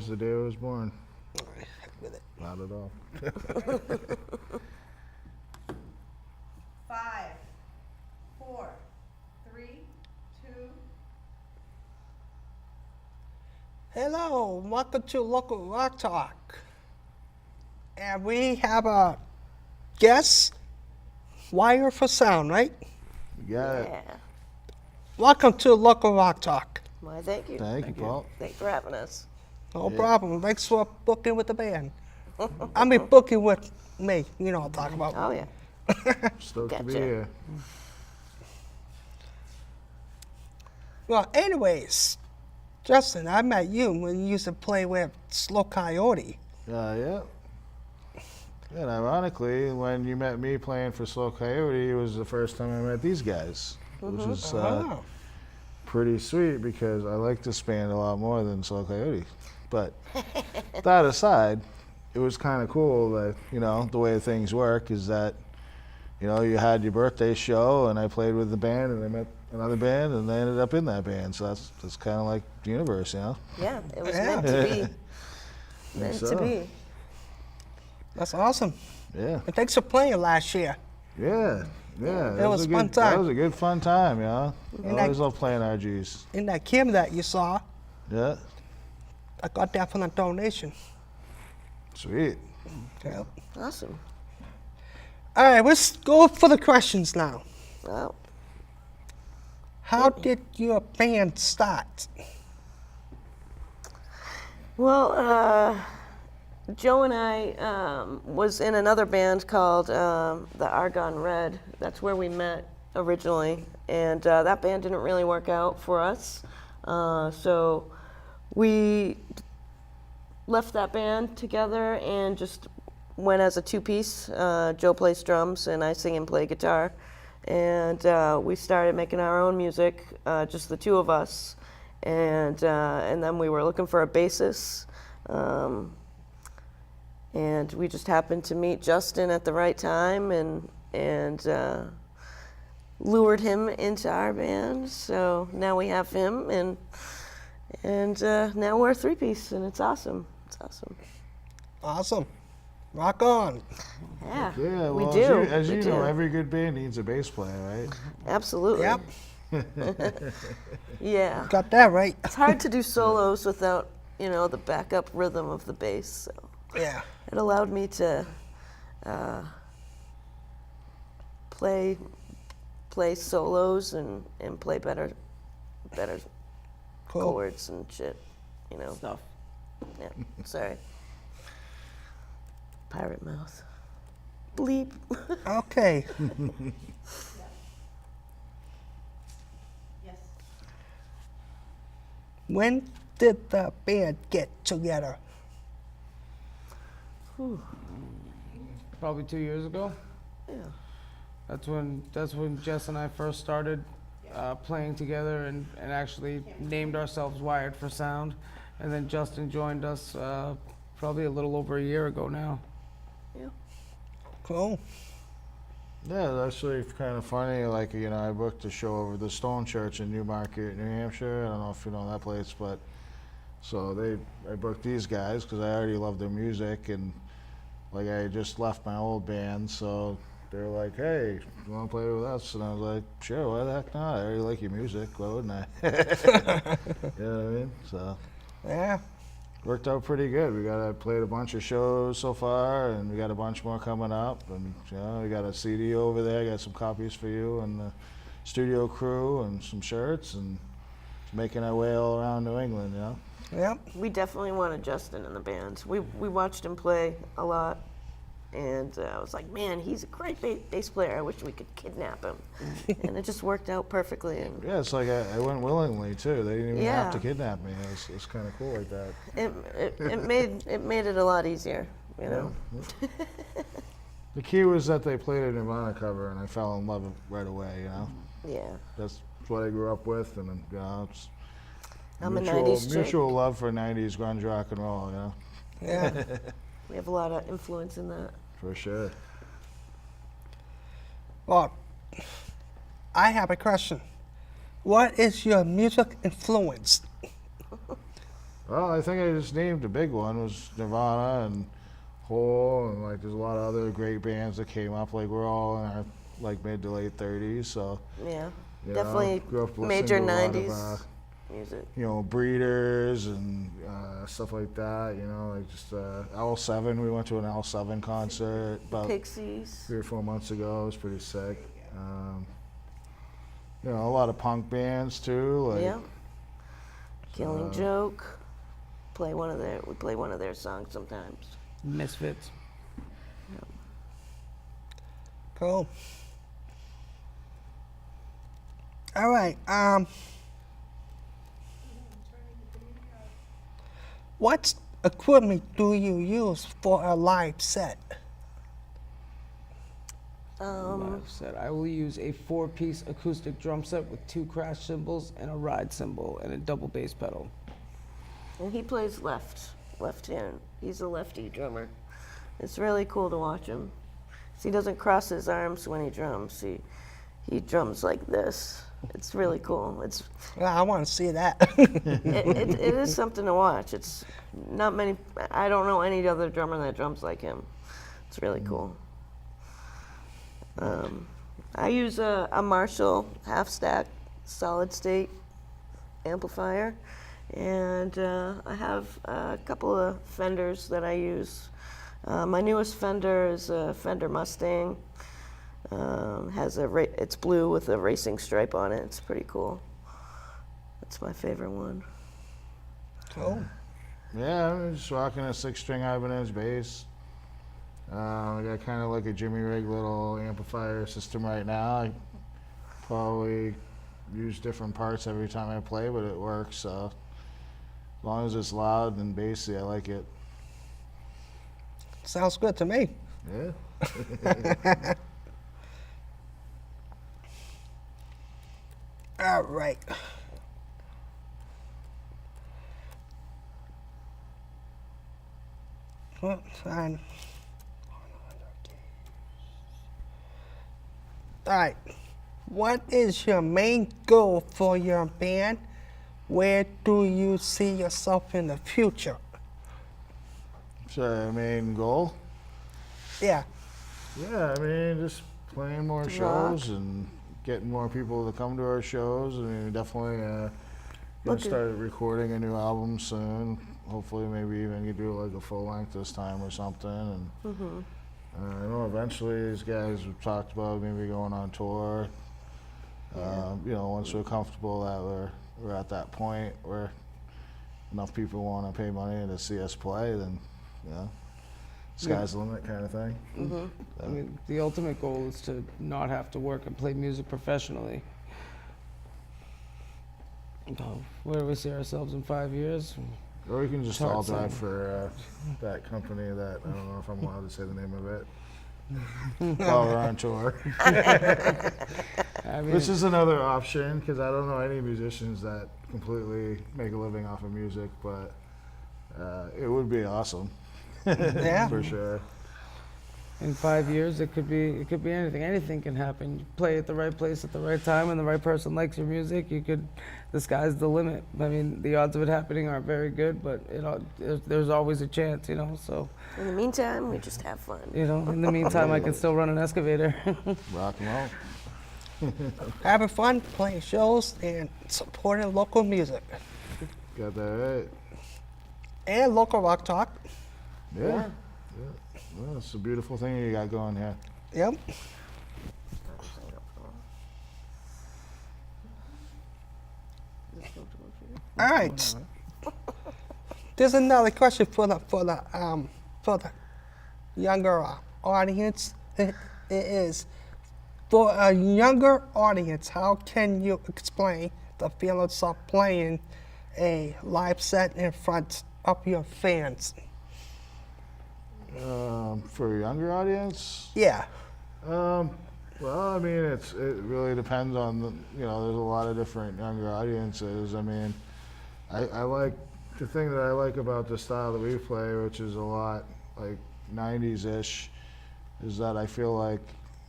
was the day I was born. All right, heck with it. Not at all. 5, 4, 3, 2. Hello, welcome to Local Rock Talk. And we have a guest, Wire for Sound, right? You got it. Yeah. Welcome to Local Rock Talk. Why, thank you. Thank you, Paul. Thanks for having us. No problem. Thanks for booking with the band. I mean, booking with me. You know what I'm talking about. Oh, yeah. Stoked to be Gotcha. here. Well, anyways, Justin, I met you when you used to play with Slow Coyote. Yeah. And ironically, when you met me playing for Slow Coyote, it was the first time I met these guys, which was Oh. pretty sweet because I like this band a lot more than Slow Coyote. But that aside, it was kind of cool that, the way things work is that, you had your birthday show and I played with the band and I met another band and they ended up in that band. So that's kind of like the universe, Yeah, it was Yeah. meant to be. Meant so. to be. That's awesome. Yeah. And thanks for playing last year. Yeah. It was a a fun good, time. That was a good fun time, And I always love playing RGs. In that Kim that you saw, Yeah. I got that from a donation. Sweet. Yep. Awesome. All right, let's go for the questions now. Well, How did your band start? well, Joe and I was in another band called the Argon Red. That's where we met originally, and that band didn't really work out for us. So we left that band together and just went as a two-piece. Joe plays drums and I sing and play guitar. And we started making our own music, just the two of us. And then we were looking for a bassist. And we just happened to meet Justin at the right time and lured him into our band. So now we have him, and now we're a three-piece, and it's awesome. It's awesome. Awesome. Rock on. Yeah, Yeah, we well, do. as We you know, do. every good band needs a bass player, right? Absolutely. Yep. Yeah. Got that right. It's hard to do solos without, the backup rhythm of the bass. So Yeah. it allowed me to play solos and play better Cool. chords and shit. Stuff. Yeah. Sorry. Pirate mouth. Bleep. Okay. Yes. When did the band get together? Probably 2 years ago. Yeah. That's when Jess and I first started playing together and actually named ourselves Wired for Sound. And then Justin joined us probably a little over a year ago now. Yeah. Cool. Yeah, that's actually kind of funny. Like, I booked a show over the Stone Church in Newmarket, New Hampshire. I don't know if you know that place, but so I booked these guys because I already love their music, and like I just left my old band, so they were like, "Hey, you want to play with us?" And I was like, "Sure, why the heck not? I already like your music. Why wouldn't I?" You know what I mean? So Yeah. worked out pretty good. I played a bunch of shows so far, and we got a bunch more coming up. And we got a CD over there. Got some copies for you and the studio crew, and some shirts, and making our way all around New England. Yep. We definitely wanted Justin in the band. We watched him play a lot, and I was like, man, he's a great bass player. I wish we could kidnap him. And it just worked out perfectly. And Yeah, it's like I went willingly too. They didn't even have to Yeah. kidnap me. It's kind of cool like that. it made it a lot easier, The key was that they played a Nirvana cover, and I fell in love right away. Yeah. That's what I grew up with, and it's I'm a mutual, 90s chick. mutual love for '90s grunge rock and roll. Yeah. We have a lot of influence in that. For sure. Well, I have a question. What is your music influence? Well, I think I just named the big one was Nirvana and Hole, and like there's a lot of other great bands that came up. Like we're all in our like mid to late 30s, so Yeah, you definitely know, grew up listening major to a lot of, '90s music. you know, Breeders and stuff like that. You know, like just L7. We went to an L7 concert about Pixies. 3 or 4 months ago. It was pretty sick. You know, a lot of punk bands too. Like, Yeah. Killing Joke. We play one of their songs sometimes. Misfits. Cool. All right. What equipment do you use for a live set? Live set. I will use a 4-piece acoustic drum set with 2 crash cymbals and a ride cymbal and a double bass pedal. And he plays left hand. He's a lefty drummer. It's really cool to watch him. He doesn't cross his arms when he drums. He drums like this. It's really cool. Well, I want to see that. It is something to watch. It's not many. I don't know any other drummer that drums like him. It's really cool. I use a Marshall half-stack solid state amplifier, and I have a couple of Fenders that I use. My newest Fender is a Fender Mustang. It's blue with a racing stripe on it. It's pretty cool. That's my favorite one. Cool. yeah, I'm just rocking a 6-string Ibanez bass. I got kind of like a Jimmy Rig little amplifier system right now. I probably use different parts every time I play, but it works. So as long as it's loud and bassy, I like it. Sounds good to me. Yeah. All right. Well, fine. All right. What is your main goal for your band? Where do you see yourself in the future? So, main goal? Yeah. Yeah, I mean, just playing more shows and getting more people to come to our shows. I mean, definitely gonna Okay. start recording a new album soon. Hopefully, maybe even do like a full length this time or something. And I know eventually these guys have talked about maybe going on tour. You know, once we're comfortable that we're at that point where enough people want to pay money to see us play, then you know, sky's the limit kind of thing. I mean, the ultimate goal is to not have to work and play music professionally. Where do we see ourselves in 5 years? Or we can just Hard all drive saying. for that company that, I don't know if I'm allowed to say the name of it, while we're on tour. I mean, Which is another option, because I don't know any musicians that completely make a living off of music, but it would be awesome. Yeah. For sure. in 5 years, it could be anything. Anything can happen. You play at the right place at the right time, and the right person likes your music. The sky's the limit. I mean, the odds of it happening aren't very good, but there's always a chance, you know. So, In the meantime, we just have fun. you know, in the meantime, I can still run an excavator. Rock and roll. Having fun, playing shows, and supporting local music. Got that right. And local rock talk. Yeah. Well, it's a beautiful thing you got going here. Yep. All right. There's another question for the younger audience. It is for a younger audience. How can you explain the feelings of playing a live set in front of your fans? For a younger audience, Yeah. well, I mean, it really depends on there's a lot of different younger audiences. I mean, I like the thing that I like about the style that we play, which is a lot like 90s-ish, is that I feel like,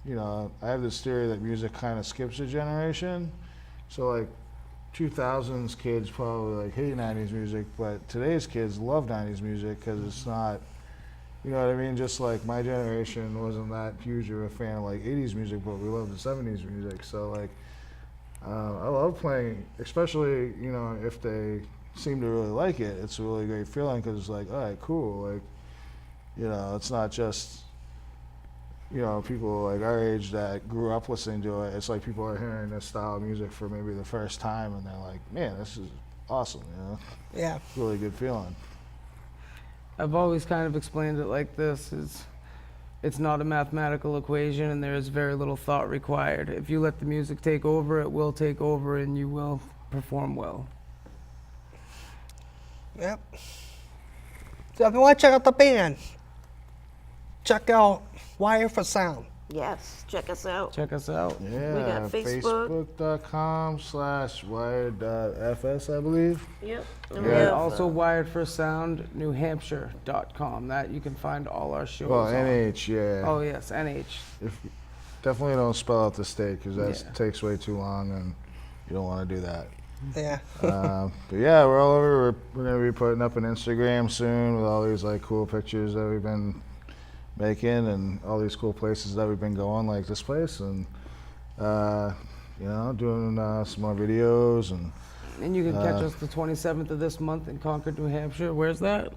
I have this theory that music kind of skips a generation. So like 2000s kids probably like hate 90s music, but today's kids love 90s music because it's not, you know what I mean? Just like my generation wasn't that huge of a fan of like 80s music, but we love the 70s music. So like, I love playing, especially, you know, if they seem to really like it. It's a really great feeling because it's like, all right, cool. Like, you know, it's not just, you know, people like our age that grew up listening to it. It's like people are hearing this style of music for maybe the first time and they're like, man, this is awesome, you know? Yeah. Really good feeling. I've always kind of explained it like this: it's not a mathematical equation, and there is very little thought required. If you let the music take over, it will take over, and you will perform well. Yep. So if you want to check out the band, check out Wire for Sound. Yes, check us out. Check us out. Yeah, got Facebook. Facebook.com/wired.fs, I believe. Yep. And Yeah. we And have, also Wired for Sound, NewHampshire.com. That you can find all our shows Well, on. NH, yeah. Oh yes, NH. If, definitely don't spell out the state because that Yeah. takes way too long and you don't want to do that. Yeah. But yeah, we're all over. We're going to be putting up an Instagram soon with all these like cool pictures that we've been making and all these cool places that we've been going, like this place, and you know, doing some more videos and And you can catch us the 27th of this month in Concord, New Hampshire. Where's that?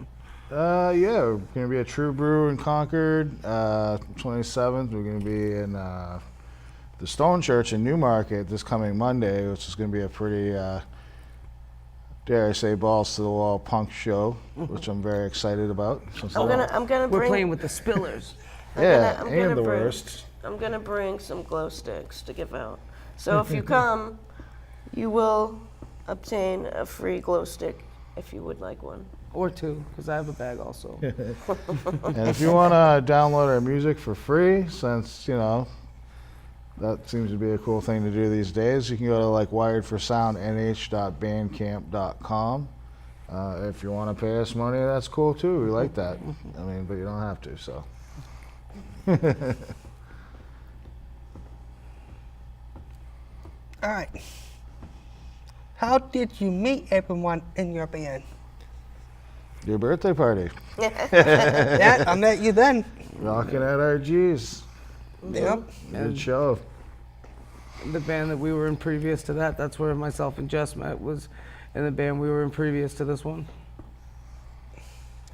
yeah, we're gonna be at True Brew in Concord. 27th, we're gonna be in the Stone Church in Newmarket this coming Monday, which is gonna be a pretty, dare I say, balls to the wall punk show, which I'm very excited about. Since I'm gonna We're bring. playing with the Spillers. yeah, I'm and gonna the bring- worst. I'm gonna bring some glow sticks to give out. So if you come, you will obtain a free glow stick if you would like one. Or two, because I have a bag also. And if you want to download our music for free, since, you know, that seems to be a cool thing to do these days, you can go to like wiredforsoundnh.bandcamp.com. If you want to pay us money, that's cool too. We like that. I mean, but you don't have to, so. All right. How did you meet everyone in your band? Your birthday party. Yeah, I met you then. Rocking at RG's. Yep. Good show. The band that we were in previous to that, that's where myself and Jess met, was in the band we were in previous to this one.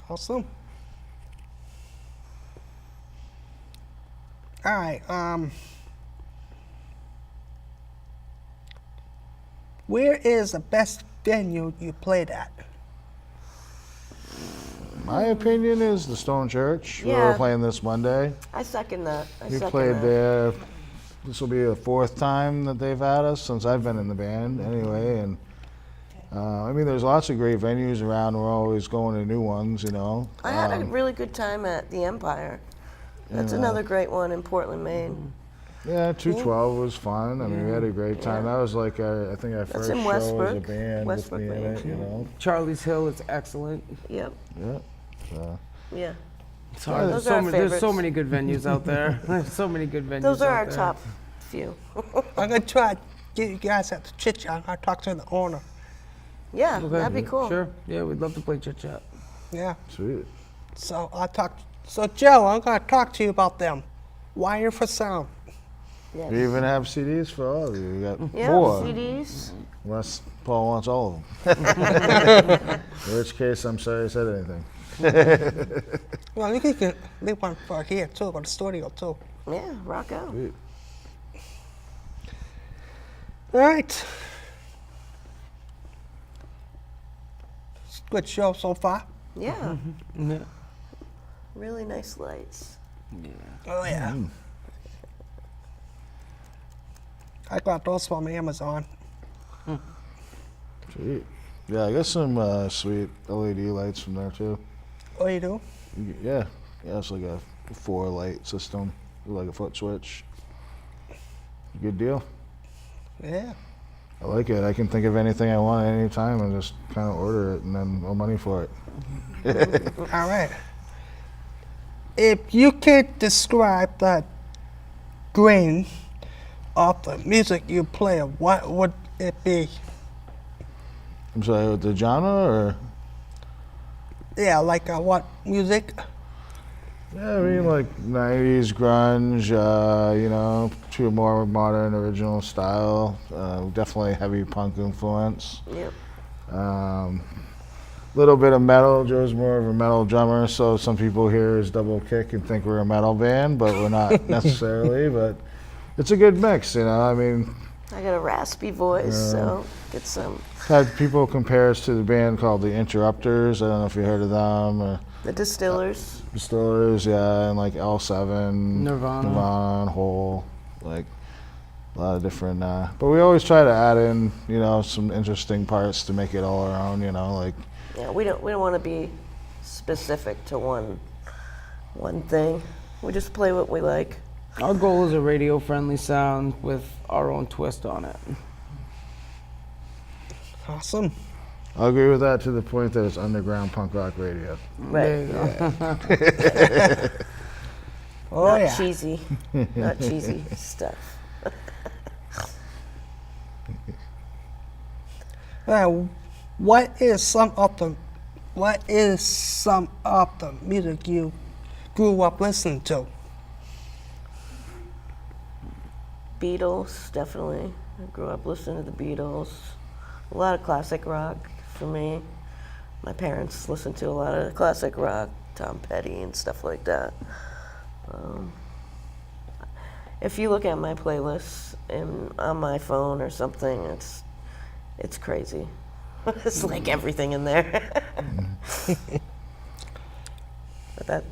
Awesome. All right. Where is the best venue you played at? My opinion is the Stone Church. Where Yeah. we're playing this Monday. I second that. We played there. This will be the fourth time that they've had us since I've been in the band, anyway. And I mean, there's lots of great venues around. We're always going to new ones, you know. I had a really good time at the Empire. That's another great one in Portland, Maine. Yeah, 212 was fun. I mean, we had a great time. That was like I think our first in show as a Westbrook. band Westbrook, with me in Maine. it, you know. Charlie's Hill is excellent. Yep. Yeah. So. Yeah. It's hard. Those There's are our there's so favorites. many good venues out there. There's so many good venues Those are out our there. top few. I'm gonna try to get you guys at the chit chat. I'll talk to the owner. Yeah, Okay. that'd be cool. Sure. Yeah, we'd love to play Chit Chat. Yeah. Sweet. So I'll talk. So Joe, I'm gonna talk to you about them. Wire for Sound. Yes. We even have CDs for all of you. We got Yeah, 4, CDs. unless Paul wants all of them. In which case, I'm sorry I said anything. Well, you can leave one for here too, for the studio too. Yeah, rock out. Sweet. All right. Good show so far. Yeah, Yeah. really nice lights. Oh yeah. I got those from Amazon. Sweet. Yeah, I got some sweet LED lights from there too. Oh, you do? Yeah, it's like a 4 light system, with like a foot switch. Good deal. Yeah. I like it. I can think of anything I want at any time and just kind of order it and then no money for it. All right. If you could describe the grain of the music you play, what would it be? I'm sorry, with the genre or? Yeah, like what music? Yeah, I mean like 90s grunge, you know, to a more modern original style. Definitely heavy punk influence. Yep. Little bit of metal. Joe's more of a metal drummer, so some people hear his double kick and think we're a metal band, but we're not necessarily. But it's a good mix, you know. I mean, I got a raspy voice, so get some. had people compare us to the band called the Interrupters. I don't know if you heard of them or The Distillers. Distillers, yeah, and like L7, Nirvana. and Hole, like a lot of different. But we always try to add in, you know, some interesting parts to make it all our own. You know, like. Yeah, we don't want to be specific to one thing. We just play what we like. Our goal is a radio-friendly sound with our own twist on it. Awesome. I'll agree with that to the point that it's underground punk rock radio. Right. There you go. Oh Not yeah. cheesy. Not cheesy stuff. What is some of the music you grew up listening to? Beatles, definitely. I grew up listening to the Beatles. A lot of classic rock for me. My parents listened to a lot of classic rock, Tom Petty and stuff like that. If you look at my playlists on my phone or something, it's crazy. It's like everything in there. But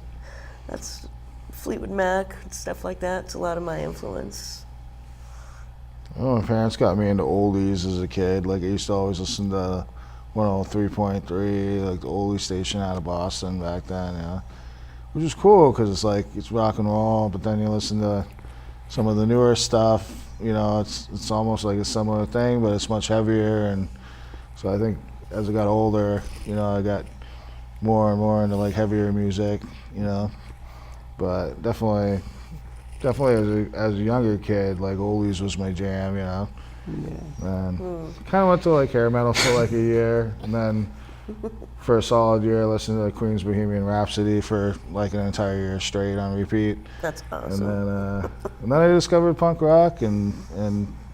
that's Fleetwood Mac and stuff like that. It's a lot of my influence. Oh, my parents got me into oldies as a kid. Like I used to always listen to 103.3, like the oldie station out of Boston back then. You know, which is cool because it's like it's rock and roll. But then you listen to some of the newer stuff. You know, it's almost like a similar thing, but it's much heavier. And so I think as I got older, you know, I got more and more into like heavier music. You know, but definitely as a younger kid, like oldies was my jam, you know. And kind of went to like hair metal for like a year, and then for a solid year, I listened to like Queen's Bohemian Rhapsody for like an entire year straight on repeat. That's And awesome. then I discovered punk rock, and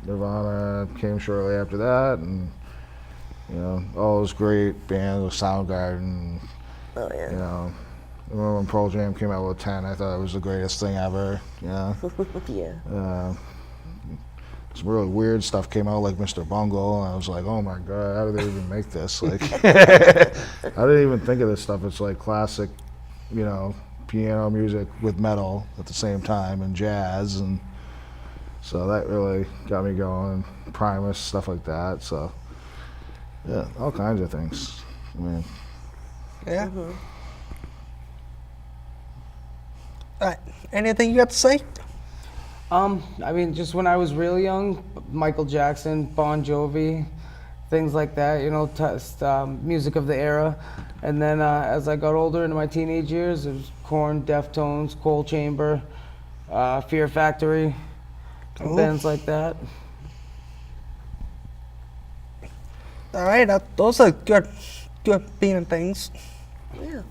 Nirvana came shortly after that, and you know all those great bands with Soundgarden, Oh yeah. you know. I remember when Pearl Jam came out with 10, I thought it was the greatest thing ever, you know. Yeah. Some really weird stuff came out, like Mr. Bungle, and I was like, oh my god, how do they even make this? Like, I didn't even think of this stuff. It's like classic, you know, piano music with metal at the same time, and jazz, and so that really got me going. Primus, stuff like that. So, yeah, all kinds of things. I mean, Yeah. All right. Anything you got to say? I mean, just when I was real young, Michael Jackson, Bon Jovi, things like that, you know, music of the era. And then as I got older into my teenage years, it was Korn, Deftones, Coal Chamber, Fear Factory, bands like that. All right. Those are good being things. Yeah.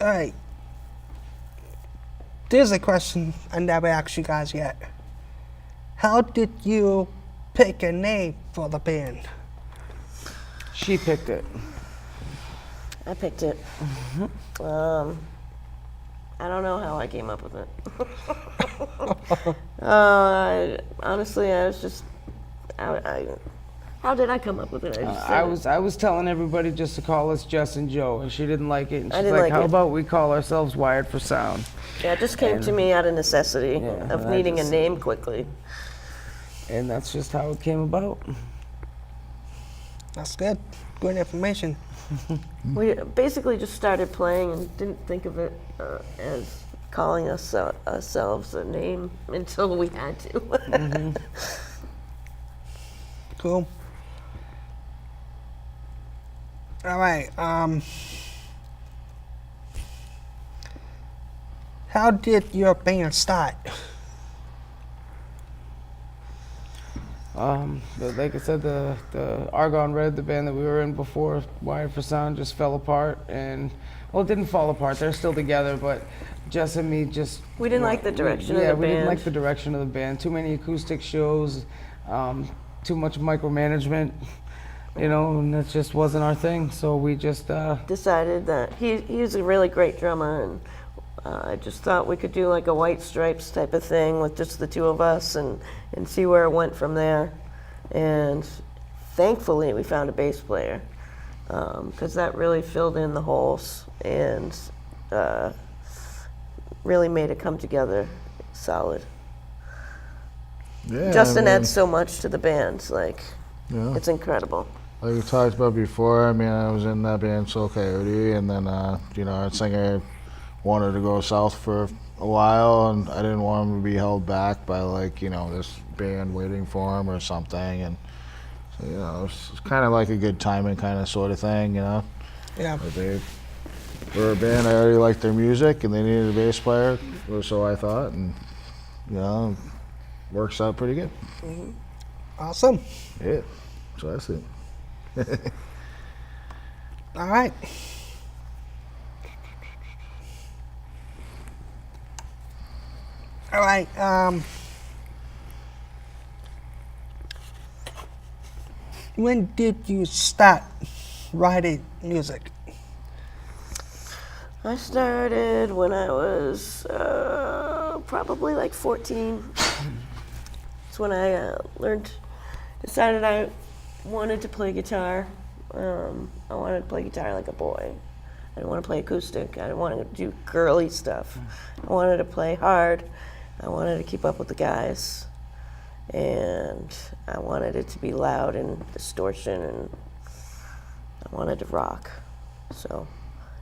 All right. There's a question I never asked you guys yet. How did you pick a name for the band? She picked it. I picked it. I don't know how I came up with it. Honestly, I was just. How did I come up with it? Just said it. I was telling everybody just to call us Jess and Joe, and she didn't like it. And I she's didn't like, like how it. about we call ourselves Wired for Sound? Yeah, it just came to me out of necessity Yeah, of and I needing a just- name quickly. And that's just how it came about. That's good. Good information. We basically just started playing and didn't think of it as calling ourselves a name until we had to. Cool. All right. How did your band start? But like I said, the Argonne Red, the band that we were in before Wired for Sound, just fell apart. And, well, it didn't fall apart. They're still together, but Jess and me just... We didn't like the direction of the Yeah, we didn't band. like the direction of the band. Too many acoustic shows, too much micromanagement, you know, and that just wasn't our thing. So we just... Decided that he's a really great drummer, and I just thought we could do like a White Stripes type of thing with just the two of us and see where it went from there. And thankfully, we found a bass player because that really filled in the holes and really made it come together solid. Yeah, Justin I mean, adds so much to the band, like yeah. it's incredible. Like we talked about before, I mean, I was in that band Soul Coyote, and then, you know, our singer wanted to go south for a while, and I didn't want him to be held back by, like, you know, this band waiting for him or something, and, so, you know, it's kind of like a good timing kind of sort of thing, you know? Yeah. But they were a band, I already liked their music, and they needed a bass player, or so I thought, and, you know, works out pretty good. Awesome. Yeah, so that's it. All right. All right. When did you start writing music? I started when I was probably like 14. That's when I decided I wanted to play guitar. I wanted to play guitar like a boy. I didn't want to play acoustic. I didn't want to do girly stuff. I wanted to play hard. I wanted to keep up with the guys. And I wanted it to be loud and distortion, and I wanted to rock. So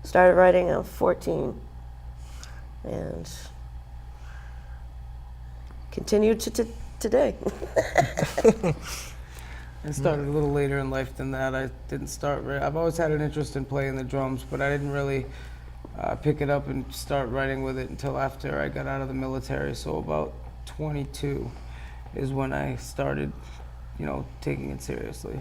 started writing at 14 and continued to today. I started a little later in life than that. I didn't start. I've always had an interest in playing the drums, but I didn't really pick it up and start writing with it until after I got out of the military. So about 22 is when I started, you know, taking it seriously.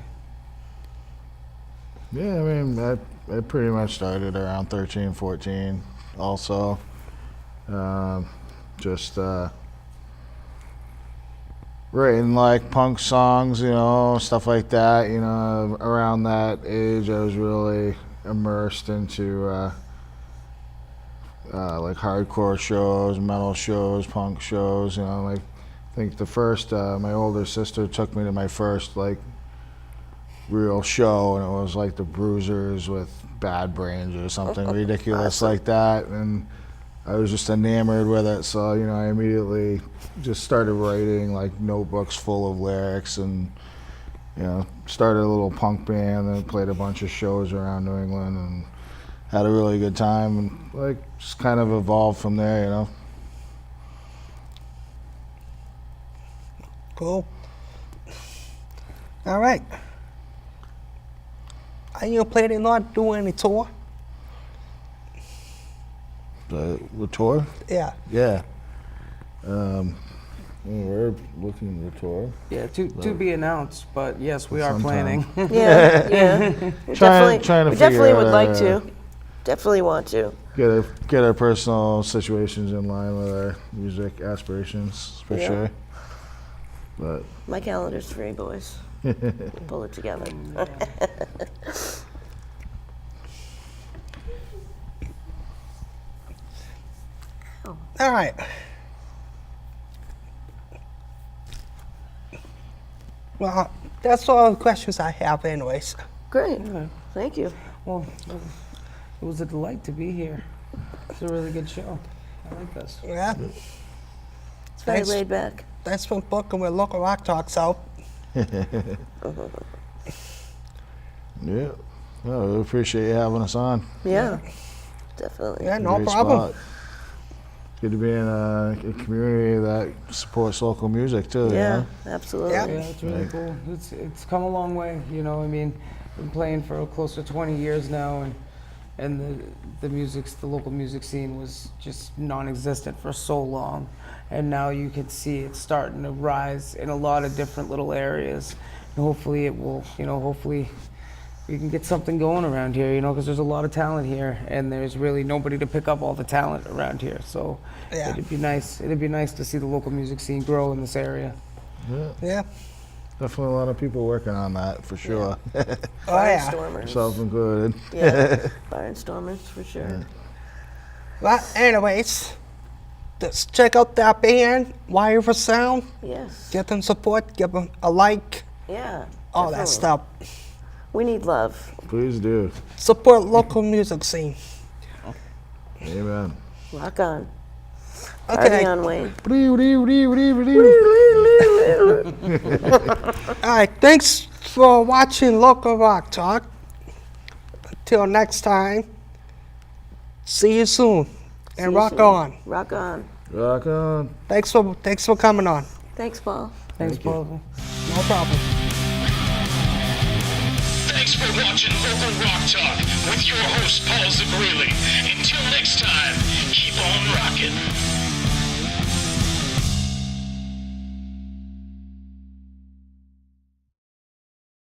Yeah, I mean, I pretty much started around 13, 14 also. Just writing like punk songs, you know, stuff like that. You know, around that age, I was really immersed into like hardcore shows, metal shows, punk shows. You know, like I think the first, my older sister took me to my first like real show, and it was like the Bruisers with Bad Brains or something ridiculous like that, and I was just enamored with it. So, you know, I immediately just started writing like notebooks full of lyrics, and, you know, started a little punk band and played a bunch of shows around New England and had a really good time, and like just kind of evolved from there, you know. Cool. All right. Are you planning on doing any tour? The tour? Yeah. Yeah. We're looking to tour. Yeah, to be announced, but yes, we are Sometime. planning. Yeah. We Trying to we figure definitely out would like our, to. Definitely want to. Get our personal situations in line with our music aspirations for Yeah. sure. But My calendar's free, boys. We'll pull it together. All right. Well, that's all the questions I have anyways. Great. Thank you. Well, it was a delight to be here. It's a really good show. I like this. Yeah. It's very Thanks. laid back. Thanks for booking with Local Rock Talk, so. yeah, well, we appreciate you having us on. Yeah. Definitely. Yeah, no Great problem. spot. Good to be in a community that supports local music too. Yeah, You know? absolutely. Yeah. Yeah, it's really cool. It's come a long way, you know. I mean, been playing for close to 20 years now, and the local music scene was just non-existent for so long, and now you can see it's starting to rise in a lot of different little areas. And hopefully it will, hopefully we can get something going around here, because there's a lot of talent here, and there's really nobody to pick up all the talent around here. So Yeah. it'd be nice to see the local music scene grow in this area. Yeah. Definitely a lot of people working on that for sure. Oh, yeah. Barnstormers. Myself included. Yeah, Barnstormers for sure. But anyways, just check out that band, Wire for Sound. Yes. Get them support, give them a like, Yeah. all that definitely. stuff. We need love. Please do. Support local music scene. Amen. Rock on. Okay. Party on, Wayne. All right, thanks for watching Local Rock Talk. Until next time, see you soon, See and you rock soon. on. Rock on. Rock on. Thanks for coming on. Thanks, Paul. Thanks, Paul. No problem. Thanks for watching Local Rock Talk with your host, Paul Zagreely.